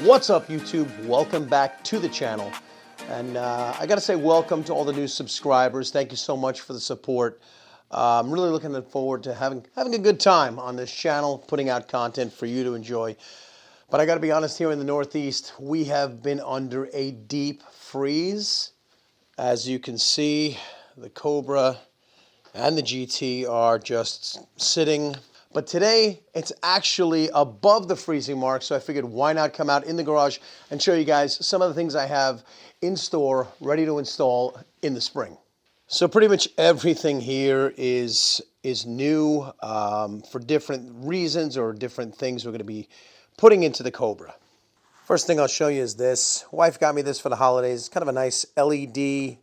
What's up, YouTube? Welcome back to the channel. And I gotta say welcome to all the new subscribers. Thank you so much for the support. I'm really looking forward to having a good time on this channel, putting out content for you to enjoy. But I gotta be honest, here in the Northeast, we have been under a deep freeze. As you can see, the Cobra and the GT are just sitting. But today, it's actually above the freezing mark, so I figured why not come out in the garage and show you guys some of the things I have in store, ready to install in the spring. So pretty much everything here is new for different reasons or different things we're going to be putting into the Cobra. First thing I'll show you is this. Wife got me this for the holidays. It's kind of a nice LED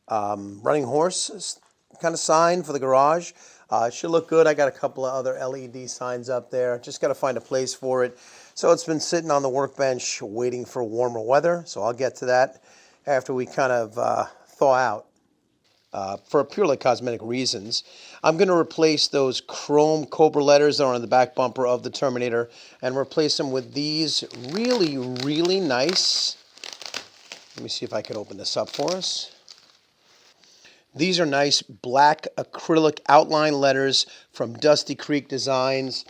running horse kind of sign for the garage. It should look good. I got a couple of other LED signs up there. Just got to find a place for it. So it's been sitting on the workbench waiting for warmer weather. So I'll get to that after we kind of thaw out. For purely cosmetic reasons, I'm going to replace those chrome Cobra letters that are on the back bumper of the Terminator and replace them with these really, really nice. Let me see if I can open this up for us. These are nice black acrylic outline letters from Dusty Creek Designs.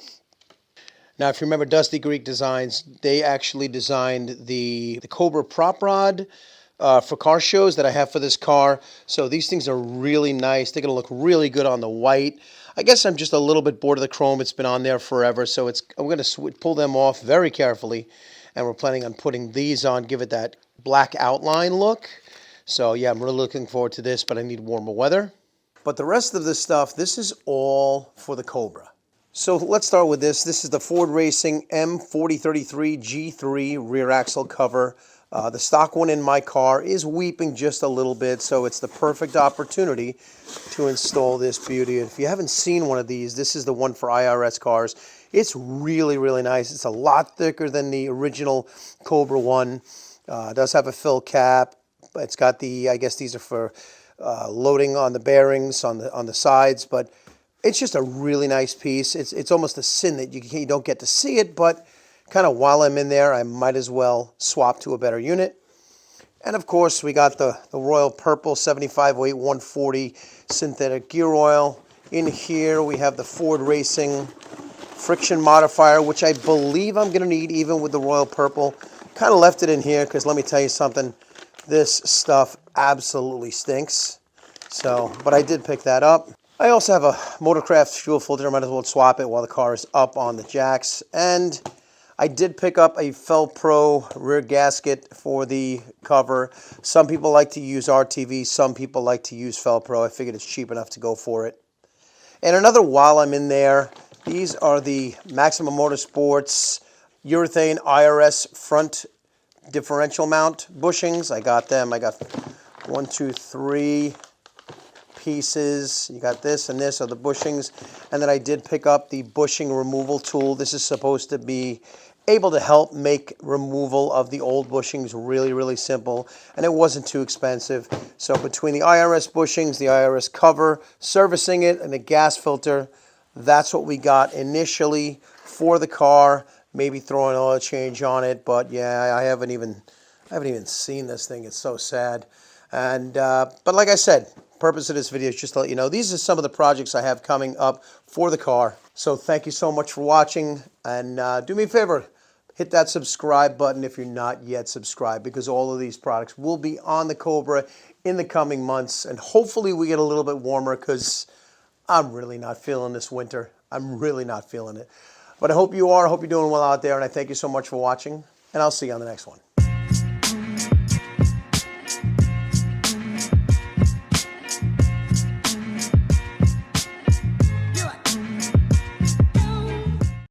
Now, if you remember Dusty Creek Designs, they actually designed the Cobra prop rod for car shows that I have for this car. So these things are really nice. They're going to look really good on the white. I guess I'm just a little bit bored of the chrome. It's been on there forever. So I'm going to pull them off very carefully. And we're planning on putting these on, give it that black outline look. So yeah, I'm really looking forward to this, but I need warmer weather. But the rest of this stuff, this is all for the Cobra. So let's start with this. This is the Ford Racing M4033 G3 rear axle cover. The stock one in my car is weeping just a little bit, so it's the perfect opportunity to install this beauty. If you haven't seen one of these, this is the one for IRS cars. It's really, really nice. It's a lot thicker than the original Cobra one. It does have a fill cap. It's got the, I guess these are for loading on the bearings on the sides, but it's just a really nice piece. It's almost a sin that you don't get to see it, but kind of while I'm in there, I might as well swap to a better unit. And of course, we got the Royal Purple 7508 140 synthetic gear oil. In here, we have the Ford Racing friction modifier, which I believe I'm going to need even with the Royal Purple. Kind of left it in here because let me tell you something. This stuff absolutely stinks. So, but I did pick that up. I also have a Motorcraft fuel filter. I might as well swap it while the car is up on the jacks. And I did pick up a FEL-PRO rear gasket for the cover. Some people like to use RTV. Some people like to use FEL-PRO. I figured it's cheap enough to go for it. And another while I'm in there, these are the Maximum Motorsports urethane IRS front differential mount bushings. I got them. I got 1, 2, 3 pieces. You got this and this are the bushings. And then I did pick up the bushing removal tool. This is supposed to be able to help make removal of the old bushings really, really simple. And it wasn't too expensive. So between the IRS bushings, the IRS cover, servicing it, and the gas filter, that's what we got initially for the car. Maybe throw an oil change on it, but yeah, I haven't even seen this thing. It's so sad. And but like I said, purpose of this video is just to let you know these are some of the projects I have coming up for the car. So thank you so much for watching, and do me a favor, hit that subscribe button if you're not yet subscribed, because all of these products will be on the Cobra in the coming months, and hopefully we get a little bit warmer because I'm really not feeling this winter. I'm really not feeling it. But I hope you are. I hope you're doing well out there, and I thank you so much for watching, and I'll see you on the next one.